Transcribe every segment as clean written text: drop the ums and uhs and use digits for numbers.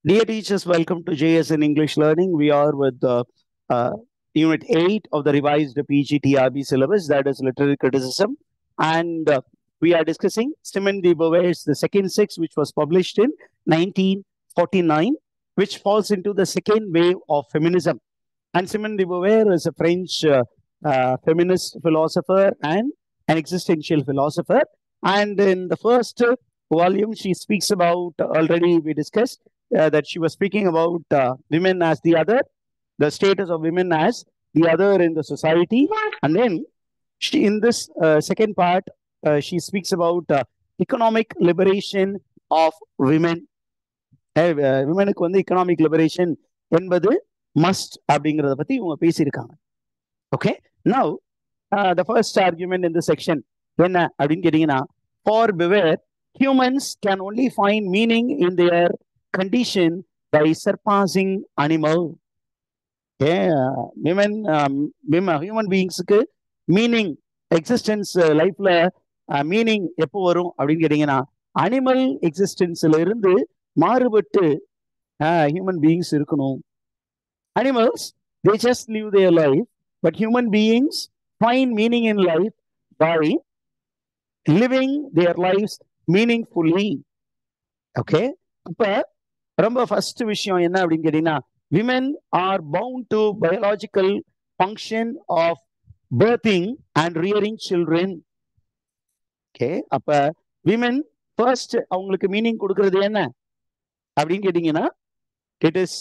Dear teachers, welcome to JSN English Learning. We are with Unit 8 of the revised PGTRB syllabus, that is literary criticism. And we are discussing Simone de Beauvoir's The Second Sex, which was published in 1949, which falls into the second wave of feminism. And Simone de Beauvoir is a French feminist philosopher and an existential philosopher. And in the first volume, she speaks about, already we discussed, that she was speaking about women as the other, the status of women as the other in the society. And then she, in this second part, she speaks about economic liberation of women. விமனுக்கு வந்து economic liberation என்பது must அப்படிங்கிறத பத்தி இவங்க பேசியிருக்காங்க. Okay, now the first argument in this section என்ன அப்படின்னு கேட்டீங்கன்னா, for Beauvoir, humans can only find meaning in their condition by surpassing animal. Human beings-க்கு மீனிங் எக்ஸிஸ்டன்ஸ் லைஃப்ல மீனிங் எப்போ வரும் அப்படின்னு கேட்டீங்கன்னா, அனிமல் எக்ஸிஸ்டன்ஸ்ல இருந்து மாறுபட்டு ஹியூமன் பீயிங்ஸ் இருக்கணும். Animals, they just live their life, but human beings find meaning in life by living their lives meaningfully. Okay, அப்ப ரொம்ப ஃபர்ஸ்ட் விஷயம் என்ன அப்படின்னு கேட்டீங்கன்னா, women are bound to biological function of birthing and rearing children. Okay, அப்ப women first அவங்களுக்கு meaning கொடுக்கிறது என்ன அப்படின்னு கேட்டீங்கன்னா, it is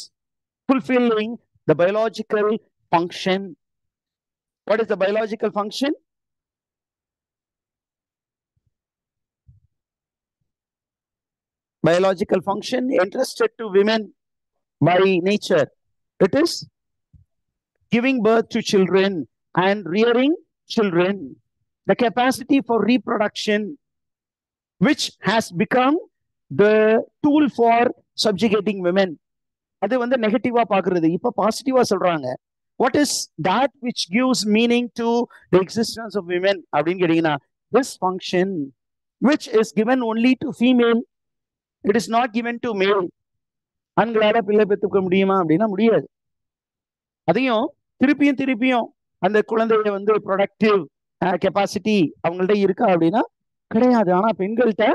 fulfilling the biological function. What is the biological function? Biological function entrusted to women by nature. It is giving birth to children and rearing children. The capacity for reproduction, which has become the tool for subjugating women. அது வந்து நெகட்டிவா பாக்குறது, இப்ப பாசிட்டிவா சொல்றாங்க. What is that which gives meaning to the existence of women அப்படின்னு கேட்டீங்கன்னா, this function which is given only to female, it is not given to male. ஆண்களால பிள்ளை பெற்றுக்க முடியுமா அப்படின்னா முடியாது. அதையும் திருப்பியும் அந்த குழந்தைய வந்து ப்ரொடக்டிவ் கெப்பாசிட்டி அவங்கள்ட்ட இருக்கா அப்படின்னா கிடையாது. ஆனா பெண்கள்கிட்ட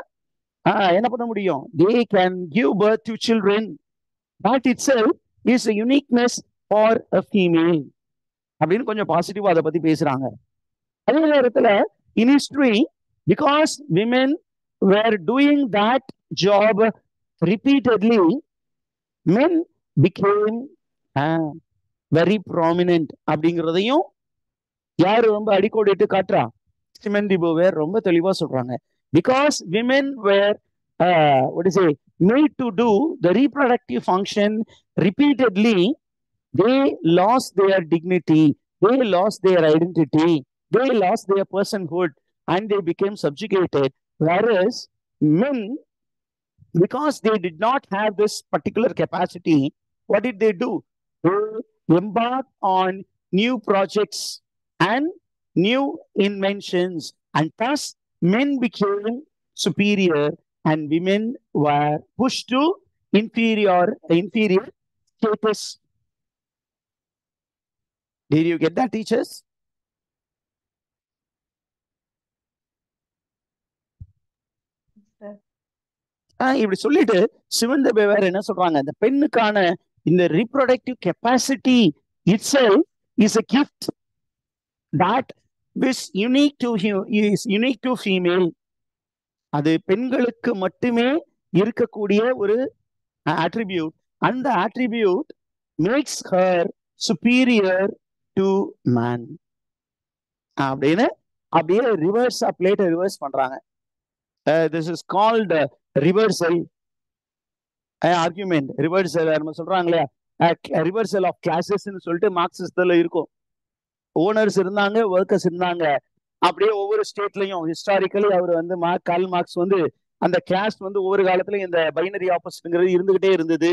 என்ன பண்ண முடியும்? they can give birth to children. That itself is a uniqueness for a female அப்படின்னு கொஞ்சம் பாசிட்டிவா அதை பத்தி பேசுறாங்க. அதே நேரத்துல in history, because women were doing that job repeatedly, men became very prominent அப்படிங்கிறதையும் யாரு ரொம்ப அடிக்கோடிட்டு காட்டுறா? சிமென் டி போவேர் ரொம்ப தெளிவா சொல்றாங்க. Because women were made to do the reproductive function repeatedly, they lost their dignity, they lost their identity, they lost their personhood, and they became subjugated. Whereas men, because they did not have this particular capacity, what did they do? They embarked on new projects and new inventions, and thus men became superior and women were pushed to inferior status. Did you get that, teachers? இப்படி சொல்லிட்டு semen D போவேர் என்ன சொல்றாங்க, இந்த பெண்ணுக்கான இந்த reproductive capacity itself is a gift that is unique to female. அது பெண்களுக்கு மட்டுமே இருக்கக்கூடிய ஒரு attribute. அந்த attribute makes her superior to man அப்படின்னு அப்படியே ரிவர்ஸ் பிளேட்டை ரிவர்ஸ் பண்றாங்க. This is called reversal argument. Reversal நம்ம சொல்றாங்க இல்லையா, reversal of classes ன்னு சொல்லிட்டு மார்க்சிஸ்ட்ல இருக்கும். ஓனர்ஸ் இருந்தாங்க, ஒர்க்கர்ஸ் இருந்தாங்க. அப்படியே ஒவ்வொரு ஸ்டேட்லயும் ஹிஸ்டாரிக்கலி அவர் வந்து கார்ல் மார்க்ஸ் வந்து அந்த கிளாஸ் வந்து ஒவ்வொரு காலத்துலயும் இந்த பைனரி ஆப்போசிட்ங்கிறது இருந்துகிட்டே இருந்தது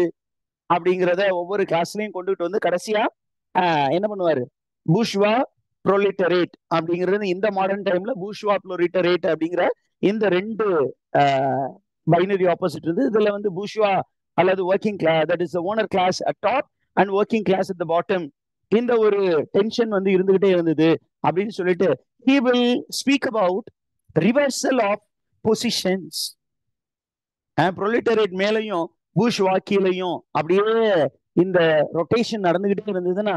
அப்படிங்கிறத ஒவ்வொரு கிளாஸ்லயும் கொண்டுகிட்டு வந்து கடைசியா என்ன பண்ணுவாரு, பூஷ்வா ப்ரோலிட்டரேட் அப்படிங்கிறது இந்த மாடர்ன் டைம்ல பூஷ்வா ப்ரோலிட்டரேட் அப்படிங்கிற இந்த ரெண்டு பைனரி ஆப்போசிட் இருந்து இதுல வந்து பூஷ்வா அல்லது working class, that is owner class at top and working class at the bottom, இந்த ஒரு டென்ஷன் வந்து இருந்துகிட்டே இருந்தது அப்படின்னு சொல்லிட்டு he will speak about reversal of positions. ப்ரொலிட்டரேட் மேலையும் புஷ் வாக்கிலையும் அப்படியே இந்த ரொட்டேஷன் நடந்துகிட்டே இருந்ததுன்னா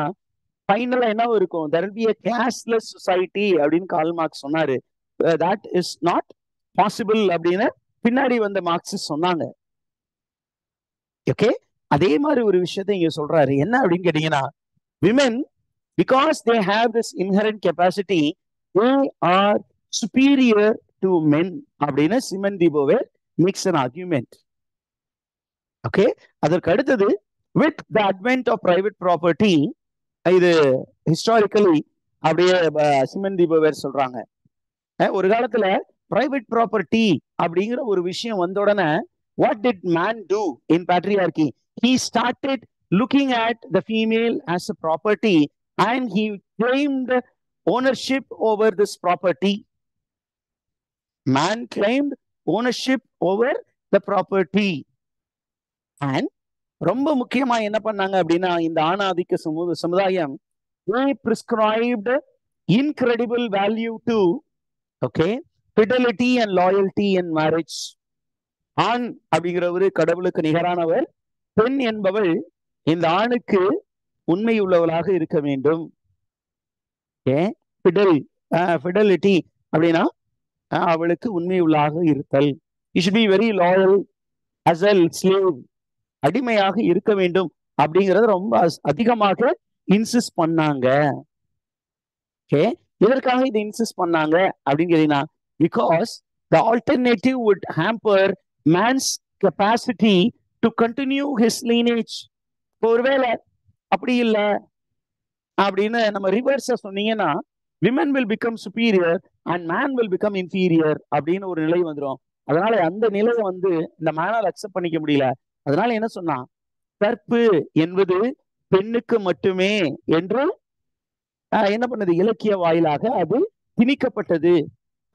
ஃபைனலா என்ன இருக்கும், there will be a classless society அப்படின்னு கார்ல் மார்க்ஸ் சொன்னாரு. that is not possible அப்படின்னு பின்னாடி வந்த மார்க்ஸ் சொன்னாங்க. ஓகே, அதே மாதிரி ஒரு விஷயத்தை இங்க சொல்றாரு. என்ன அப்படின்னு கேட்டீங்கன்னா, women because they have this inherent capacity they are superior to men அப்படின்னு Simone de Beauvoir makes an argument. Okay, அதற்கு அடுத்தது with the advent of private property, இது ஹிஸ்டாரிக்கலி அப்படியே சிமன் டி போவேர் சொல்றாங்க. ஒரு காலத்துல பிரைவேட் ப்ராப்பர்ட்டி அப்படிங்கிற ஒரு விஷயம் வந்த உடனே what did man do in patriarchy? He started looking at the female as a property and he claimed ownership over this property. Man claimed ownership over the property. And ரொம்ப முக்கியமா என்ன பண்ணாங்க அப்படின்னா, இந்த ஆணாதிக்க சமுதாயம் they prescribed incredible value to okay fidelity and loyalty in marriage. ஆண் அப்படிங்கிறவரு கடவுளுக்கு நிகரானவர், பெண் என்பவள் இந்த ஆணுக்கு உண்மை உள்ளவளாக இருக்க வேண்டும். ஃபிடலிட்டி அப்படின்னா அவளுக்கு உண்மை உள்ளாக இருத்தல். you should be very loyal as a slave, அடிமையாக இருக்க வேண்டும் அப்படிங்கறத ரொம்ப அதிகமாக இன்சிஸ்ட் பண்ணாங்க. ஓகே, எதற்காக இதை இன்சிஸ்ட் பண்ணாங்க அப்படின்னு கேட்டீங்கன்னா, because the alternative would hamper man's capacity to continue his lineage. ஒருவேளை அப்படி இல்லை அப்படின்னு நம்ம ரிவர்ஸா சொன்னீங்கன்னா, women will become superior and man will become inferior அப்படின்னு ஒரு நிலை வந்துடும். அதனால அந்த நிலையை வந்து இந்த மேனால் அக்செப்ட் பண்ணிக்க முடியல. அதனால என்ன சொன்னா, கற்பு என்பது பெண்ணுக்கு மட்டுமே என்று என்ன பண்ணது, இலக்கிய வாயிலாக அது திணிக்கப்பட்டது.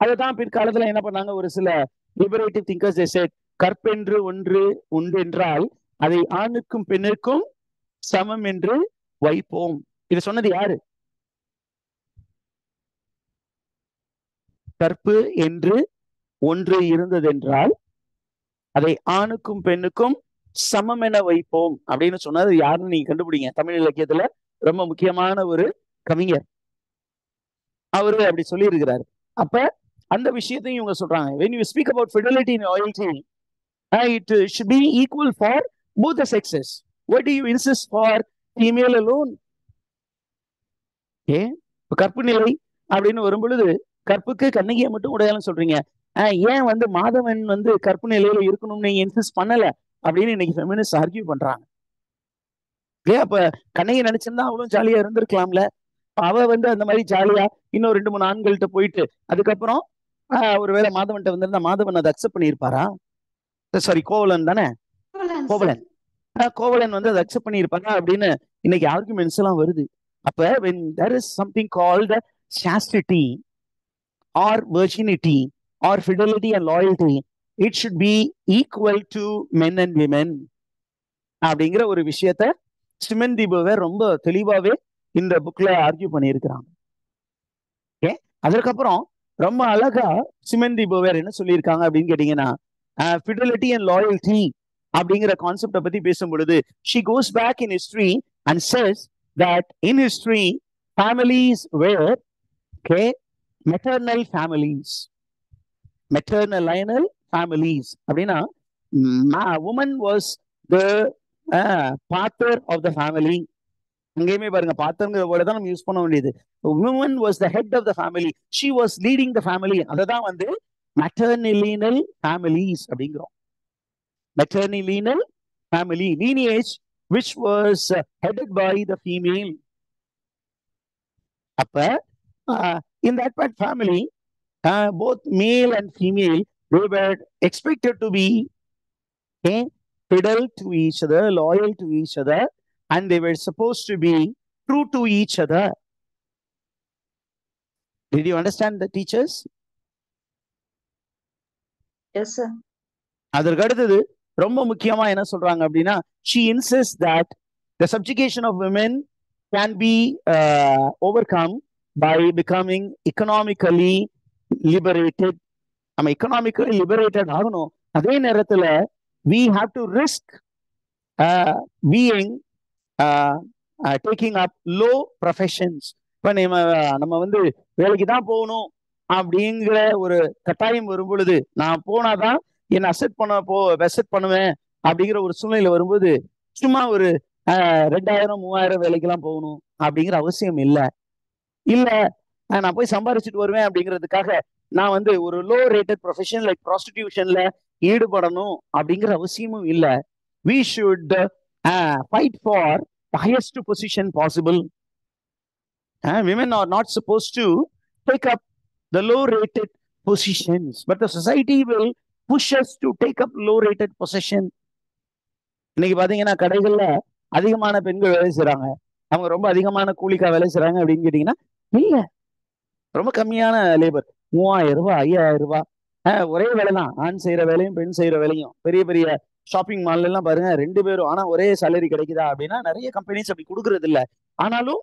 அதுதான் பிற்காலத்துல என்ன பண்ணாங்க, ஒரு சில லிபரேட்டிவ் திங்கர்ஸ் they said, கற்பென்று ஒன்று உண்டு என்றால் அதை ஆணுக்கும் பெண்ணுக்கும் சமம் என்று வைப்போம். இது சொன்னது யாரு? கற்பு என்று ஒன்று இருந்ததென்றால் அதை ஆணுக்கும் பெண்ணுக்கும் சமம் என வைப்போம் அப்படின்னு சொன்னது யாருன்னு நீங்க கண்டுபிடிங்க. தமிழ் இலக்கியத்துல ரொம்ப முக்கியமான ஒரு கவிஞர், அவரு அப்படி சொல்லி இருக்கிறாரு. அப்ப அந்த விஷயத்தையும் இவங்க சொல்றாங்க. when you speak about fidelity and loyalty, it should be equal for both the sexes. Why do you insist for female alone? கற்பு நிலை அப்படின்னு வரும் பொழுது கற்புக்கு கண்ணகியை மட்டும் உடையாலும் சொல்றீங்க, ஏன் வந்து மாதவன் வந்து கற்பு நிலையில இருக்கணும்னு நீங்க இன்சிஸ்ட் பண்ணல அப்படின்னு இன்னைக்கு ஃபெமினிஸ்ட் ஆர்கியூ பண்றாங்க. அப்ப கண்ணகி நினைச்சிருந்தா அவளும் ஜாலியா இருந்திருக்கலாம்ல. அவ வந்து அந்த மாதிரி ஜாலியா இன்னும் 2-3 ஆண்கள்கிட்ட போயிட்டு அதுக்கப்புறம் ஒருவேளை மாதவன்கிட்ட வந்திருந்தா மாதவன் அதை அக்செப்ட் பண்ணியிருப்பாரா? சாரி, கோவலன் தானே, கோவலன் வந்து அதை அக்செப்ட் பண்ணியிருப்பாங்க அப்படின்னு இன்னைக்கு ஆர்குமெண்ட்ஸ் எல்லாம் வருது. அப்ப when there is something called chastity or virginity or fidelity and loyalty, it should be equal to men and women அப்படிங்கிற ஒரு விஷயத்த சிமன் டி போவேர் ரொம்ப தெளிவாவே இந்த புக்ல ஆர்கியூ பண்ணியிருக்கிறாங்க. அதற்கப்புறம் ரொம்ப அழகா சிமன் டி போவேர் என்ன சொல்லியிருக்காங்க அப்படின்னு கேட்டீங்கன்னா, fidelity and loyalty அப்படிங்கிற கான்செப்டை பத்தி பேசும் பொழுது she goes back in history and says that in history families were maternal families. அப்படின்னா woman was the father of the family. அங்கேயுமே பாருங்க, பாத்தங்கிற வேர்டை தான் நம்ம யூஸ் பண்ண வேண்டியது. woman was the head of the family, she was leading the family. அததான் வந்து maternal families அப்படிங்கிறோம். maternal family lineage which was headed by the female. அப்ப in that part family both male and female they were expected to be fidel to each other, loyal to each other, and they were supposed to be true to each other. Did you understand the teachers? Yes sir. அதற்கு அடுத்தது ரொம்ப முக்கியமா என்ன சொல்றாங்க அப்படின்னா, she insists that the subjugation of women can be overcome by becoming economically liberated. நம்ம economically liberated ஆகணும். அதே நேரத்துல we have to risk being taking up low professions. இப்ப நம்ம வந்து வேலைக்கு தான் போகணும் அப்படிங்கிற ஒரு கட்டாயம் வரும் பொழுது, நான் போனாதான் என்ன அசெட் பண்ணுவேன் அப்படிங்கிற ஒரு சூழ்நிலை வரும்போது, சும்மா ஒரு 2000 3000 வேலைக்கெல்லாம் போகணும் அப்படிங்கிற அவசியம் இல்லை. இல்ல நான் போய் சம்பாரிச்சுட்டு வருவேன் அப்படிங்கிறதுக்காக நான் வந்து ஒரு லோ ரேட்டட் ப்ரொஃபஷன் லைக் ப்ராஸ்டிடியூஷன்ல ஈடுபடணும் அப்படிங்கிற அவசியமும் இல்லை. we should fight for the highest position possible. Women are not supposed to take up the low rated positions, but the society will push us to take up low rated position. இன்னைக்கு பாத்தீங்கன்னா கடைகள்ல அதிகமான பெண்கள் வேலை செய்யறாங்க. அவங்க ரொம்ப அதிகமான கூலிக்கா வேலை செய்யறாங்க அப்படின்னு கேட்டீங்கன்னா, இல்ல, ரொம்ப கம்மியான லேபர், 3000 ரூபாய் 5000 ரூபாய் ஒரே வேலை தான். ஆண் செய்யற வேலையும் பெண் செய்யற வேலையும். பெரிய பெரிய ஷாப்பிங் மால்ல எல்லாம் பாருங்க, 2 பேரும் ஆனா ஒரே சேலரி கிடைக்குதா அப்படின்னா நிறைய கம்பெனிஸ் அப்படி கொடுக்கறது இல்லை. ஆனாலும்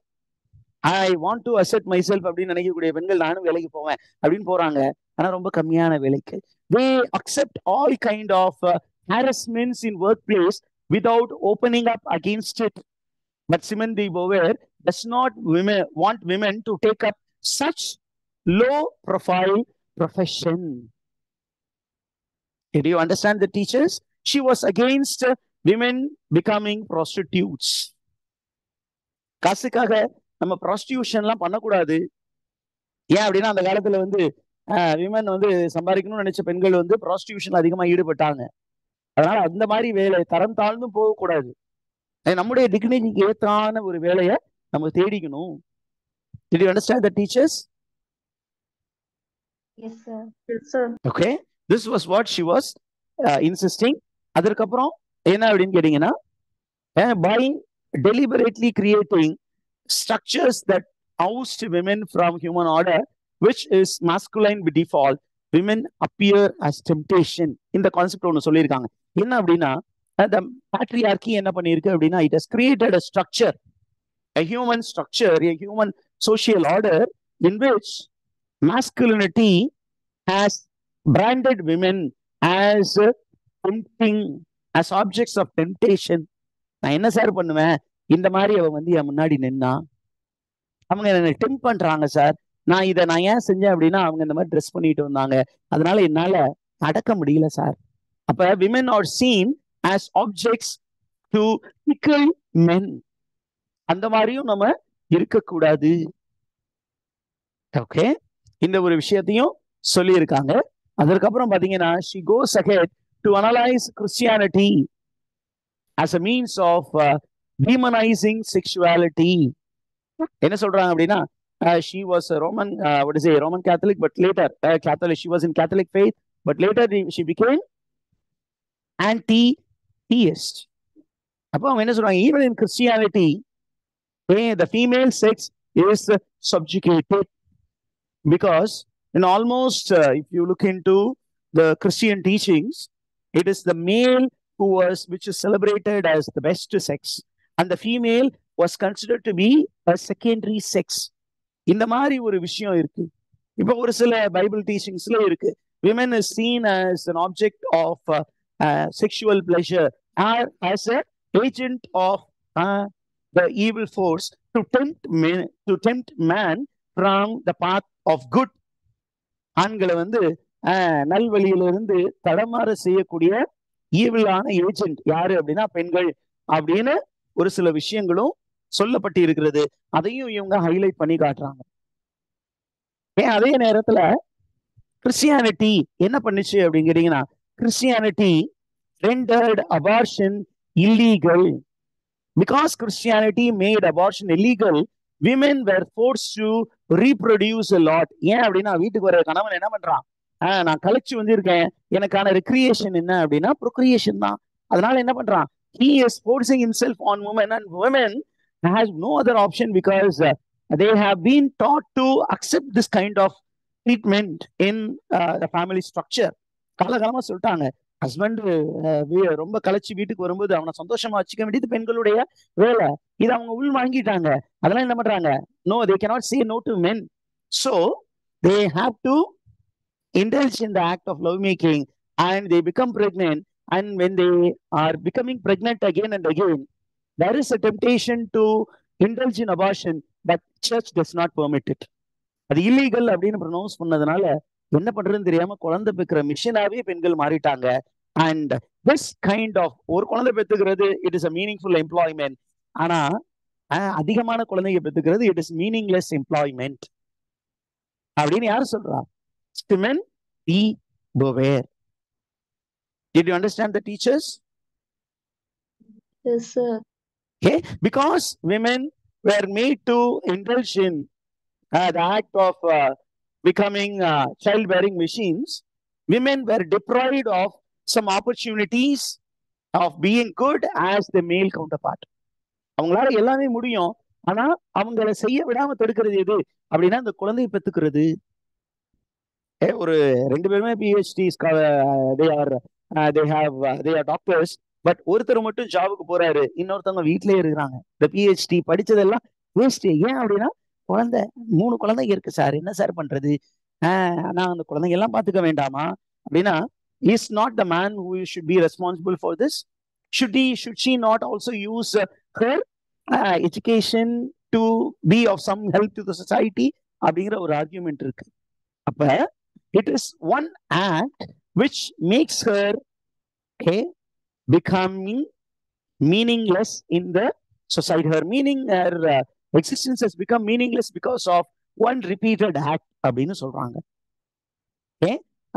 I want to asset my self அப்படின்னு நினைக்கக்கூடிய பெண்கள் நானும் வேலைக்கு போவேன் அப்படின்னு போறாங்க. ஆனா ரொம்ப கம்மியான வேலைக்கு. they accept all kind of harassments in workplace without opening up against it. But Simone de Beauvoir does not want women to take up such low profile profession. Did you understand the teachers? She was against women becoming prostitutes. காசுக்காக நம்ம ப்ராஸ்டியூஷன்லாம் பண்ணக்கூடாது. ஏன் அப்படின்னா அந்த காலத்துல வந்து women வந்து சம்பாதிக்கணும்னு நினைச்ச பெண்கள் வந்து ப்ராஸ்டியூஷன் அதிகமா ஈடுபட்டாங்க. அதனால அந்த மாதிரி வேலை தரம் தாழ்ந்தும் போகக்கூடாது. நம்முடைய டிக்னிட்டிக்கு ஏற்றான ஒரு வேலையை நம்ம தேடிக்கணும். Did you understand the teachers? Yes, sir. Yes, sir. Okay, this was what she was insisting. அதற்கப்புறம் என்ன அப்படின்னு கேட்டீங்கன்னா, by deliberately creating structures that oust women from human order, which is masculine by default, women appear as temptation. இந்த concept ஒன்று சொல்லியிருக்காங்க. என்ன அப்படின்னா, the patriarchy என்ன பண்ணியிருக்கு அப்படின்னா, it has created a structure, a human structure, a human social order in which masculinity has branded women as tempting, as objects of temptation. நான் என்ன சார் பண்ணுவேன், இந்த மாதிரி அவ வந்து என் முன்னாடி நின்னா அவங்க என்ன டெம்ப் பண்றாங்க சார், நான் ஏன் செஞ்சேன் அப்படின்னா அவங்க இந்த மாதிரி ட்ரெஸ் பண்ணிட்டு வந்தாங்க, அதனால என்னால அடக்க முடியல சார். அப்ப women are seen as objects to tickle men. அந்த மாதிரியும் நம்ம இருக்கக்கூடாது. ஓகே, இந்த ஒரு விஷயத்தையும் சொல்லி இருக்காங்க. அதற்கப்புறம் பாத்தீங்கன்னா, she goes ahead to analyze Christianity as a means of demonizing sexuality. என்ன சொல்றாங்க அப்படின்னா, she was a Roman Catholic, but later Catholic, she was in Catholic faith, but later she became anti-theist. அப்போ அவங்க என்ன சொல்றாங்க, even in Christianity the female sex is subjugated, because in almost if you look into the Christian teachings, it is the male which is celebrated as the best sex, and the female was considered to be a secondary sex. இந்த மாதிரி ஒரு விஷயம் இருக்கு. இப்போ ஒரு சில Bible டீச்சிங்ஸ்ல இருக்கு, women is seen as an object of sexual pleasure or as a agent of the evil force to tempt man from the path of good. ஆண்களை வந்து நல்வழியிலிருந்து தடமாற செய்யக்கூடிய ஈவிலான ஏஜென்ட் யாரு அப்படின்னா பெண்கள் அப்படின்னு ஒரு சில விஷயங்களும் சொல்லப்பட்டு இருக்கிறது. அதையும் இவங்க ஹைலைட் பண்ணி காட்டுறாங்க. அதே நேரத்துல கிறிஸ்டியானிட்டி என்ன பண்ணுச்சு அப்படின்னு கேட்டீங்கன்னா, Christianity rendered abortion illegal. Because Christianity made abortion illegal, women were forced to reproduce a lot. ஏன் அப்படின்னா, வீட்டுக்கு வர கணவன் என்ன பண்றான், நான் கழிச்சு வந்திருக்கேன், எனக்கான ரெக்ரியேஷன் என்ன அப்படின்னா ப்ரொக்ரியேஷன் தான். அதனால என்ன பண்றான், he is forcing himself on women, and women has no other option because they have been taught to accept this kind of treatment in the family structure. காலகாலமா சொல்லிட்டாங்க, ஹஸ்பண்ட் ரொம்ப களைச்சு வீட்டுக்கு வரும்போது அவனை சந்தோஷமா வச்சுக்க வேண்டியது பெண்களுடைய வேலை. இது அவங்க உள் வாங்கிட்டாங்க. அதெல்லாம் என்ன பண்றாங்க? No, they cannot say no to men. So they have to indulge in the act of lovemaking and they become pregnant. And when they are becoming pregnant again and again, there is a temptation to indulge in abortion, but church does not permit it. அது illegal அப்படின்னு pronounce பண்ணதுனால என்ன பண்றதுன்னு தெரியாம குழந்தை பெக்கிற மிஷனாவே பெண்கள் மாறிட்டாங்க. And this kind of ஒரு குழந்தை பெத்துக்கிறது it is a meaningful employment. ஆனா அதிகமான குழந்தைங்க பெத்துக்கிறது இட் இஸ் மீனிங்லெஸ் எம்ப்ளாய்மெண்ட் அப்படின்னு யாரு சொல்றா? Women, be beware. Did you understand the teachers? Yes, sir. Okay, because women were made to indulge in the act of becoming childbearing machines. Women were deprived of some opportunities of being good as the male counterpart. அவங்களால எல்லாமே முடியும், ஆனா அவங்கள செய்ய விடாம தடுக்கிறது எது அப்படின்னா அந்த குழந்தையை பெத்துக்கிறது. ஒரு 2 பேருமே PhDs, they are doctors, but ஒருத்தர் மட்டும் ஜாபுக்கு போறாரு, இன்னொருத்தவங்க வீட்லயே இருக்கிறாங்க. இந்த PhD படிச்சதெல்லாம் வேஸ்ட். ஏன் அப்படின்னா குழந்தை 3 குழந்தைங்க இருக்கு சார், என்ன சார் பண்றது? நான் அந்த குழந்தைங்க எல்லாம் பாத்துக்க வேண்டாமா அப்படின்னா, is not the man who should be responsible for this? Should she not also use her education to be of some help to the society அப்படிங்கிற ஒரு ஆர்கியூமெண்ட் இருக்கு. அப்ப it is one act which makes her becoming meaningless in the society. Her existence has become meaningless because of one repeated act அப்படின்னு சொல்றாங்க.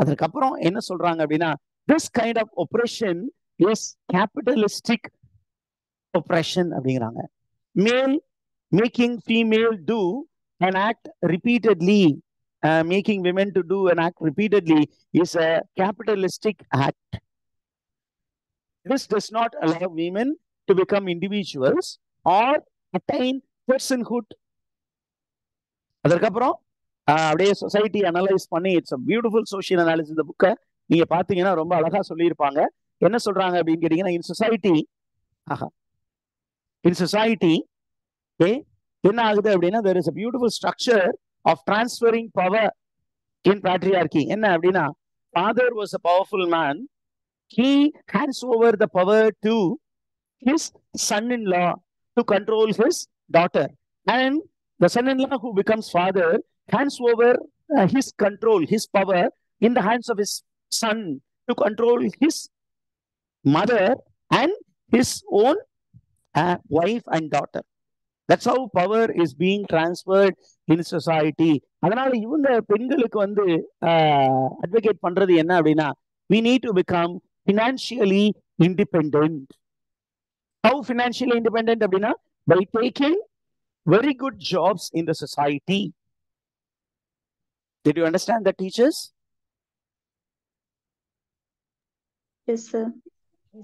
அதுக்கப்புறம் என்ன சொல்றாங்க அப்படின்னா, this kind of oppression is capitalistic oppression அப்படிங்கிறாங்க. Male making female do an act repeatedly, making women to do an act repeatedly is a capitalistic act. This does not allow women to become individuals or attain personhood. அதற்கப்புறம் அப்படியே society analyse பண்ணி, it's beautiful social analysis. இந்த புக்கை நீங்க பாத்தீங்கன்னா ரொம்ப அழகா சொல்லியிருப்பாங்க. என்ன சொல்றாங்க அப்படின்னு கேட்டீங்கன்னா, இன் சொசைட்டி என்ன ஆகுது அப்படின்னா, there is a beautiful structure of transferring power in patriarchy. என்ன அப்படின்னா, father was a powerful man, he hands over the power to his son-in-law to control his daughter, and the son-in-law who becomes father hands over his control, his power in the hands of his son to control his mother and his own wife and daughter. That's how power is being transferred in society. அதனால இவங்க பெண்களுக்கு வந்து advocate பண்றது என்ன அப்படின்னா, we need to become financially independent. How financially independent அப்படின்னா, by taking very good jobs in the society. Did you understand that, teachers? Yes, sir.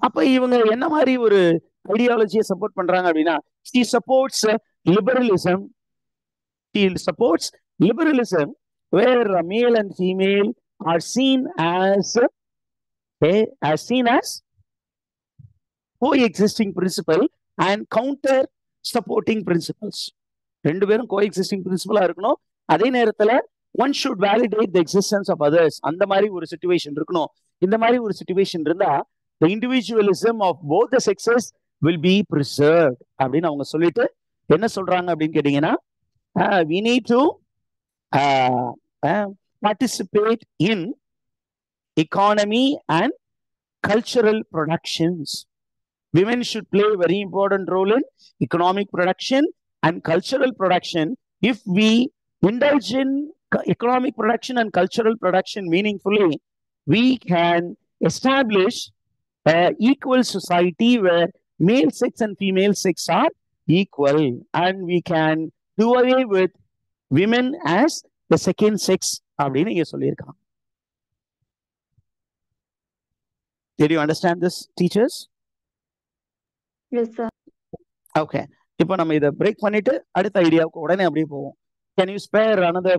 அப்ப இவங்க என்ன மாதிரி ஒரு ஐடியாலஜியை சப்போர்ட் பண்றாங்க அப்படின்னா, she supports liberalism. She supports liberalism where male and female are seen as coexisting principle and counter supporting principles. ரெண்டு பேரும் coexisting principle இருக்கணும். அதே நேரத்துல one should validate the existence of others. அந்த மாதிரி ஒரு சிச்சுவேஷன் இருக்கணும். இந்த மாதிரி ஒரு சிச்சுவேஷன் இருந்தா the individualism of both the sexes will be preserved அப்படின்னு அவங்க சொல்லிட்டு என்ன சொல்றாங்க அப்படின்னு கேட்டீங்கன்னா, we need to participate in economy and cultural productions. Women should play a very important role in economic production and cultural production. If we indulge in economic production and cultural production meaningfully, we can establish an equal society where male sex and female sex are equal, and we can do away with women as the second sex அப்படின்னு இங்க சொல்லியிருக்காங்க. Did you understand this, teachers? Yes, sir. Okay. இப்போ நம்ம இதை break பண்ணிட்டு அடுத்த ஐடியாவுக்கு உடனே அப்படியே போவோம். Can you spare another